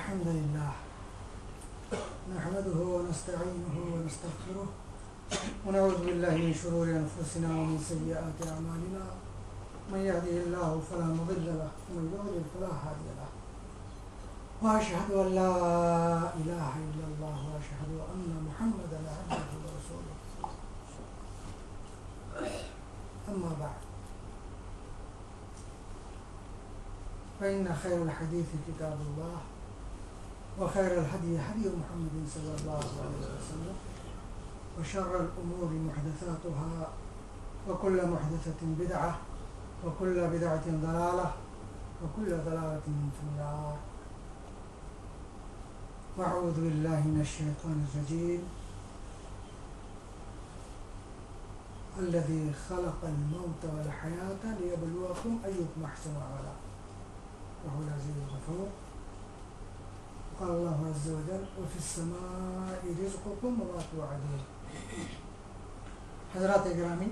الحمد لله نحمده ونستعينه ونستغفره ونعوذ بالله من شرور أنفسنا ومن سيئات أعمالنا من يهده الله فلا مضل له ومن يضلل فلا هادي له وأشهد أن لا إله إلا الله وأشهد أن محمدا عبده ورسوله أما بعد فإن خير الحديث كتاب الله وخير الهدي هدي محمد صلى الله عليه وسلم وشر الأمور محدثاتها وكل محدثة بدعة وكل بدعة ضلالة وكل ضلالة في النار وأعوذ بالله من الشيطان الرجيم الذي خلق الموت والحياة ليبلوكم أيكم أحسن عملا وهو العزيز الغفور. قال الله عز وجل وفي السماء رزقكم وما توعدون. حضرات گرامی،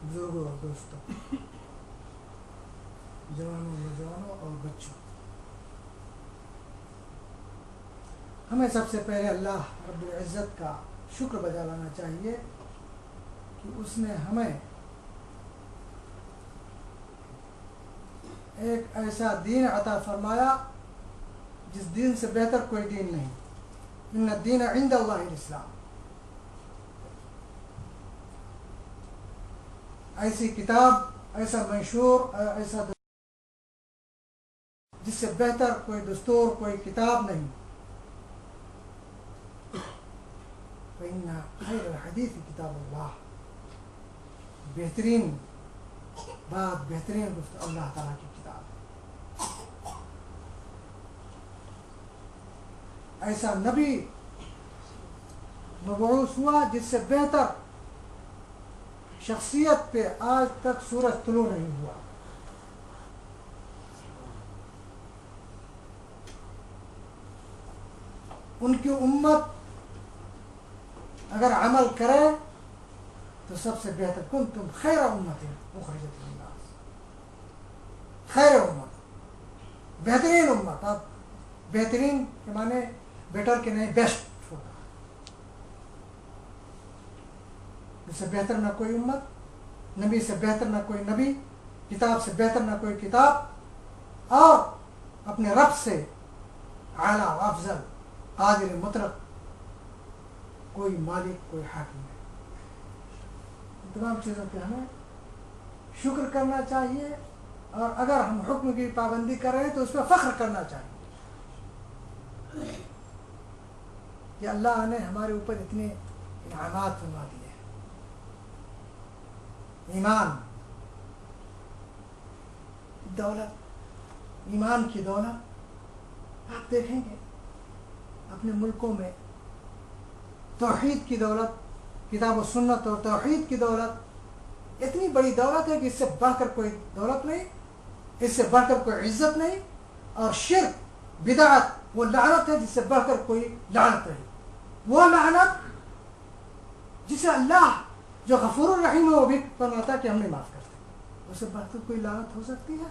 بزرگوں اور دوستوں، جوانوں نوجوانوں اور بچوں، ہمیں سب سے پہلے اللہ رب العزت کا شکر بجا لانا چاہیے کہ اس نے ہمیں ایک ایسا دین عطا فرمایا جس دین سے بہتر کوئی دین نہیں. ان الدین عند اللہ الاسلام. ایسی کتاب، ایسا منشور، ایسا جس سے بہتر کوئی دستور، کوئی کتاب نہیں. فإن خیر الحدیث کتاب اللہ. بہترین بات، بہترین گفتگو اللہ تعالیٰ کی کتاب ہے. ایسا نبی مبعوث ہوا جس سے بہتر شخصیت پہ آج تک سورج طلوع نہیں ہوا. ان کی امت اگر عمل کرے تو سب سے بہتر کنتم خیر امت اخرجت للناس. خیر امت، بہترین امت. آپ بہترین کے معنی بیٹر کے نہیں، بیسٹ ہوگا. اس سے بہتر نہ کوئی امت، نبی سے بہتر نہ کوئی نبی، کتاب سے بہتر نہ کوئی کتاب، اور اپنے رب سے اعلیٰ افضل قادر مطلق کوئی مالک، کوئی حاکم ہے. تمام چیزوں پہ ہمیں شکر کرنا چاہیے، اور اگر ہم حکم کی پابندی کر رہے ہیں تو اس پہ فخر کرنا چاہیے کہ اللہ نے ہمارے اوپر اتنے انعامات فرما دیے ہیں. ایمان، دولت، ایمان کی دولت. آپ دیکھیں گے اپنے ملکوں میں توحید کی دولت، کتاب و سنت اور توحید کی دولت اتنی بڑی دولت ہے کہ اس سے بڑھ کر کوئی دولت نہیں، اس سے بڑھ کر کوئی عزت نہیں. اور شرک، بدعت وہ لعنت ہے جس سے بڑھ کر کوئی لعنت نہیں. وہ لعنت جسے اللہ جو غفور الرحیم ہے وہ بھی فرماتا ہے کہ ہم نہیں معاف کرتے، اس سے بڑھ کر کوئی لعنت ہو سکتی ہے؟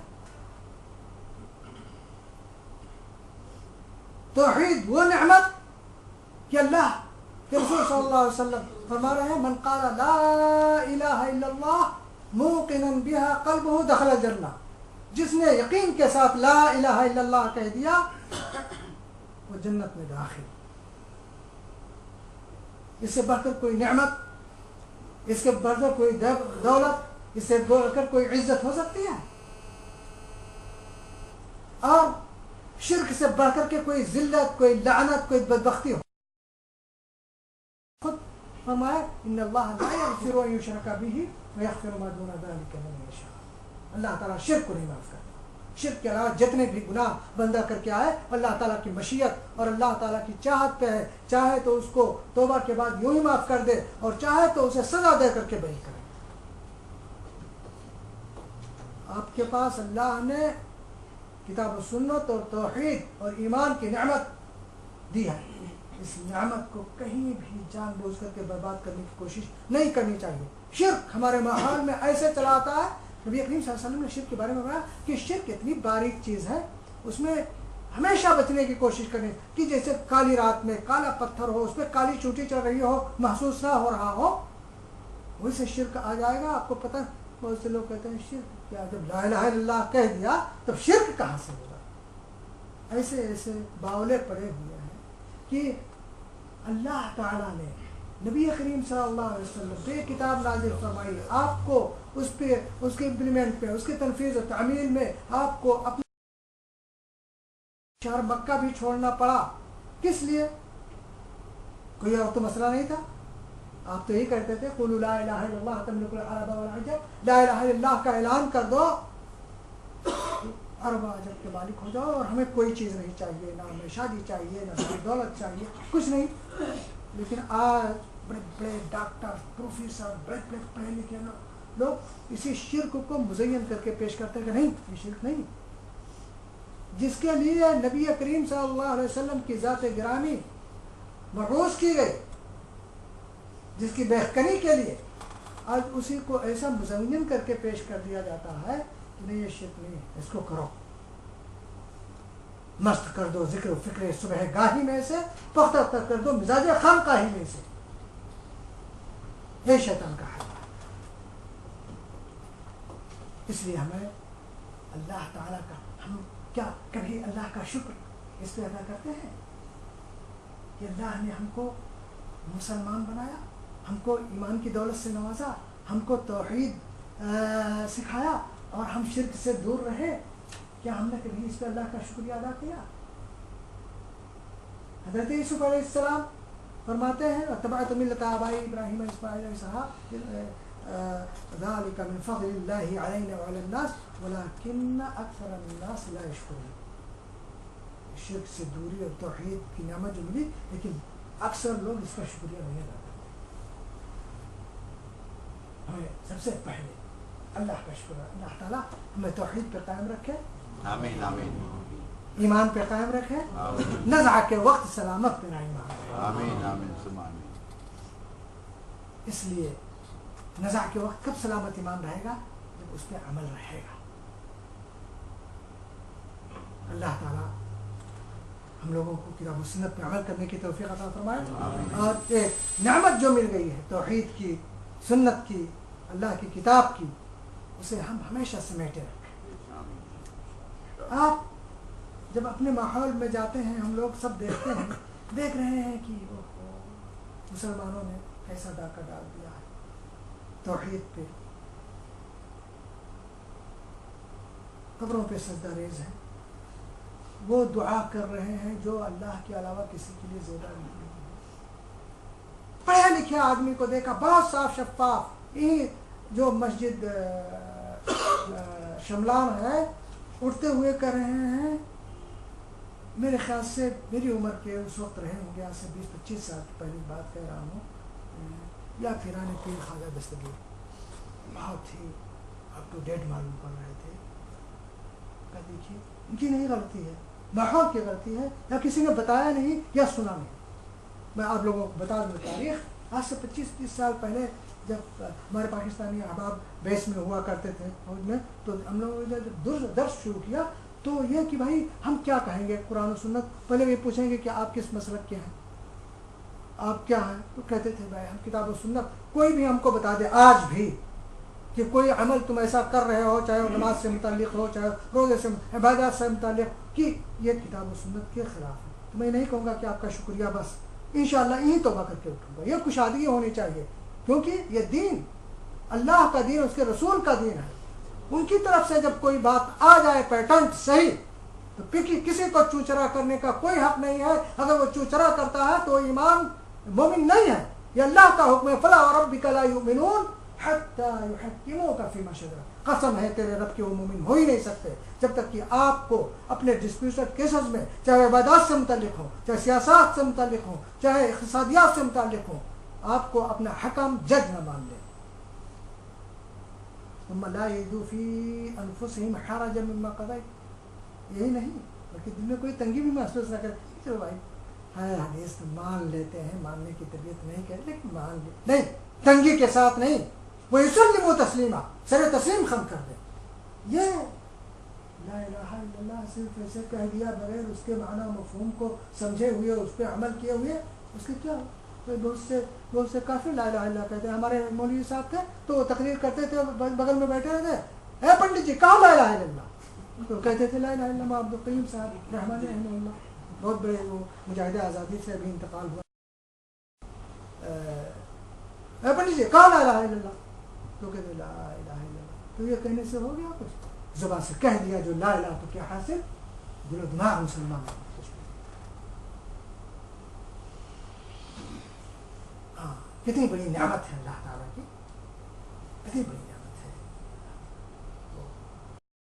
توحید وہ نعمت کہ اللہ کہ رسول صلی اللہ علیہ وسلم فرما رہے ہیں من قال لا الہ الا اللہ موقنا بها قلبه دخل الجنہ. جس نے یقین کے ساتھ لا الہ الا اللہ کہہ دیا وہ جنت میں داخل. اس سے بڑھ کر کوئی نعمت، اس سے بڑھ کر کوئی دولت، اس سے بڑھ کر کوئی عزت ہو سکتی ہے؟ اور شرک سے بڑھ کر کے کوئی ذلت، کوئی لعنت، کوئی بدبختی ہو؟ خود فرمایا ان اللہ لا یغفر ان یشرک به ویغفر ما دون ذلک لمن یشاء. اللہ تعالیٰ شرک کو نہیں معاف کرتا. شرک کے علاوہ جتنے بھی گناہ بندہ کر کے آئے اللہ تعالیٰ کی مشیت اور اللہ تعالیٰ کی چاہت پہ ہے. چاہے تو اس کو توبہ کے بعد یوں ہی معاف کر دے، اور چاہے تو اسے سزا دے کر کے بری کرے. آپ کے پاس اللہ نے کتاب و سنت اور توحید اور ایمان کی نعمت دی ہے. اس نعمت کو کہیں بھی جان بوجھ کر کے برباد کرنے کی کوشش نہیں کرنی چاہیے. شرک ہمارے ماحول میں ایسے چلا آتا ہے. نبی کریم صلی اللہ علیہ وسلم نے شرک کے بارے میں بتایا کہ شرک اتنی باریک چیز ہے اس میں ہمیشہ بچنے کی کوشش کریں کہ جیسے کالی رات میں کالا پتھر ہو، اس پہ کالی چوٹی چڑھ رہی ہو، محسوس نہ ہو رہا ہو، ویسے شرک آ جائے گا. آپ کو پتہ بہت سے لوگ کہتے ہیں شرک کیا، جب لا الہ الا اللہ کہہ دیا تب شرک کہاں سے ہوگا. ایسے ایسے باولے پڑے ہوئے ہیں کہ اللہ تعالیٰ نے نبی کریم صلی اللہ علیہ وسلم پہ کتاب نازل فرمائی، آپ کو اس پہ، اس کے امپلیمنٹ پہ، اس کے تنفیذ و تعمیل میں آپ کو اپنے شہر مکہ بھی چھوڑنا پڑا. کس لیے؟ کوئی اور تو مسئلہ نہیں تھا. آپ تو یہی کہتے تھے قولوا لا الہ الا اللہ تملکوا العرب والعجم، لا الہ الا اللہ کا اعلان کر دو، عرب و عجم کے مالک ہو جاؤ، اور ہمیں کوئی چیز نہیں چاہیے، نہ ہمیں شادی چاہیے، نہ ہمیں دولت چاہیے، کچھ نہیں. لیکن آج بڑے بڑے ڈاکٹر، پروفیسر، بڑے بڑے پڑھے لکھے لوگ اسی شرک کو مزین کر کے پیش کرتے ہیں کہ نہیں یہ شرک نہیں. جس کے لیے نبی کریم صلی اللہ علیہ وسلم کی ذات گرامی مبعوث کی گئی، جس کی بہتری کے لیے آج اسی کو ایسا مزین کر کے پیش کر دیا جاتا ہے کہ نہیں یہ شرک نہیں ہے، اس کو کرو، مست کر دو ذکر و فکر صبح گاہی میں سے، پختہ کر دو مزاج خانقاہی میں سے. یہ شیطان کا حل ہے. اس لیے ہمیں اللہ تعالیٰ کا، ہم کیا کبھی اللہ کا شکر اس پہ ادا کرتے ہیں کہ اللہ نے ہم کو مسلمان بنایا، ہم کو ایمان کی دولت سے نوازا، ہم کو توحید سکھایا اور ہم شرک سے دور رہے. کیا ہم نے کبھی اس پہ اللہ کا شکریہ ادا کیا؟ حضرت یوسف علیہ السلام فرماتے ہیں اتبعت ملت آبائی ابراہیم اسماعیل اسحاق ذلك من فضل اللہ علینا وعلی الناس ولكن اکثر الناس لا یشکرون. شرک سے دوری اور توحید کی نعمت جو ملی، لیکن اکثر لوگ اس کا شکریہ نہیں ادا کرتے. ہمیں سب سے پہلے اللہ کا شکر ہے. اللہ تعالیٰ ہمیں توحید پہ قائم رکھے، آمین آمین، ایمان پہ قائم رکھے، نزع کے وقت سلامت پہ ایمان، آمین آمین ثم آمین. اس لیے نزع کے وقت کب سلامت ایمان رہے گا؟ جب اس پہ عمل رہے گا. اللہ تعالیٰ ہم لوگوں کو کتاب و سنت پہ عمل کرنے کی توفیق عطا فرمائے، اور ایک نعمت جو مل گئی ہے توحید کی، سنت کی، اللہ کی کتاب کی، اسے ہم ہمیشہ سمیٹے رکھیں. آپ جب اپنے ماحول میں جاتے ہیں، ہم لوگ سب دیکھتے ہیں، دیکھ رہے ہیں کہ وہ مسلمانوں نے کیسا ڈاکہ ڈال دیا ہے توحید پہ، قبروں پہ سجدہ ریز ہیں، وہ دعا کر رہے ہیں جو اللہ کے علاوہ کسی کے لیے زیادہ نہیں ہے. پڑھے لکھے آدمی کو دیکھا بہت صاف شفاف، یہ جو مسجد شملان ہے اٹھتے ہوئے کر رہے ہیں. میرے خیال سے میری عمر کے اس وقت رہے ہوں گے، آج سے 20-25 سال کی پہلی بات کہہ رہا ہوں، یا پیران پیر خواجہ دستگیر، بہت ہی اپ ٹو ڈیٹ معلوم پڑ رہے تھے. دیکھیے ان کی نہیں غلطی ہے، ماحول کی غلطی ہے، یا کسی نے بتایا نہیں یا سنا نہیں. میں آپ لوگوں کو بتا دوں تاریخ، آج سے 25-30 سال پہلے جب ہمارے پاکستانی احباب بیس میں ہوا کرتے تھے فوج میں، تو ہم لوگوں نے جب درس شروع کیا تو یہ کہ بھائی ہم کیا کہیں گے قرآن و سنت، پہلے یہ پوچھیں گے کہ آپ کس مسلک کے ہیں، آپ کیا ہیں، تو کہتے تھے بھائی ہم کتاب و سنت. کوئی بھی ہم کو بتا دے آج بھی کہ کوئی عمل تم ایسا کر رہے ہو، چاہے وہ نماز سے متعلق ہو، چاہے روزے سے، عبادات سے متعلق، کہ یہ کتاب و سنت کے خلاف ہے، تو میں نہیں کہوں گا کہ آپ کا شکریہ، بس انشاءاللہ یہی توبہ کر کے اٹھوں گا. یہ کشادگی ہونی چاہیے، کیونکہ یہ دین اللہ کا دین، اس کے رسول کا دین ہے. ان کی طرف سے جب کوئی بات آ جائے پیٹنٹ صحیح، تو کسی کو چوچرا کرنے کا کوئی حق نہیں ہے. اگر وہ چوچرا کرتا ہے تو ایمان مومن نہیں ہے. یہ اللہ کا حکم ہے، فلا وربک لا یؤمنون حتی یحکموک فیما شجر. قسم ہے تیرے رب کے، وہ مومن ہو ہی نہیں سکتے جب تک کہ آپ کو اپنے ڈسپیوٹڈ کیسز میں، چاہے عبادات سے متعلق ہو، چاہے سیاست سے متعلق ہو، چاہے اقتصادیات سے متعلق ہو، آپ کو اپنا حکم جج نہ مان لے. ثم لا یجدوا فی انفسہم حرجا مما قضیت، یہی نہیں بلکہ دل میں کوئی تنگی بھی محسوس نہ کرے. چلو بھائی ہے حدیث مان لیتے ہیں، ماننے کی طبیعت نہیں کہتے لیکن مان لے، نہیں تنگی کے ساتھ نہیں. وہ یسلموا تسلیما، سر تسلیم خم کر دے. یہ لا لا الہ الا اللہ صرف ایسے کہہ دیا بغیر اس کے معنی مفہوم کو سمجھے ہوئے اس پہ عمل کیے ہوئے اس کے کیا ہو؟ بہت سے کافر لا الہ الا اللہ کہتے ہیں. ہمارے مولوی صاحب تھے تو وہ تقریر کرتے تھے, بغل میں بیٹھے رہتے, اے پنڈت جی کہاں لا الہ الا اللہ, تو کہتے تھے لا الہ الا اللہ. عبد القیوم صاحب رحمانی رحمہ اللہ بہت بڑے وہ مجاہد آزادی سے ابھی انتقال ہوا. اے پنڈت جی کہاں لا الہ الا اللہ, تو کہتے لا الہ الا اللہ. تو یہ کہنے سے ہو گیا کچھ؟ زبان سے کہہ دیا جو لا الہ, تو کیا حاصل؟ دل و دماغ مسلمان. کتنی بڑی نعمت ہے اللہ تعالیٰ کی, کتنی بڑی نعمت.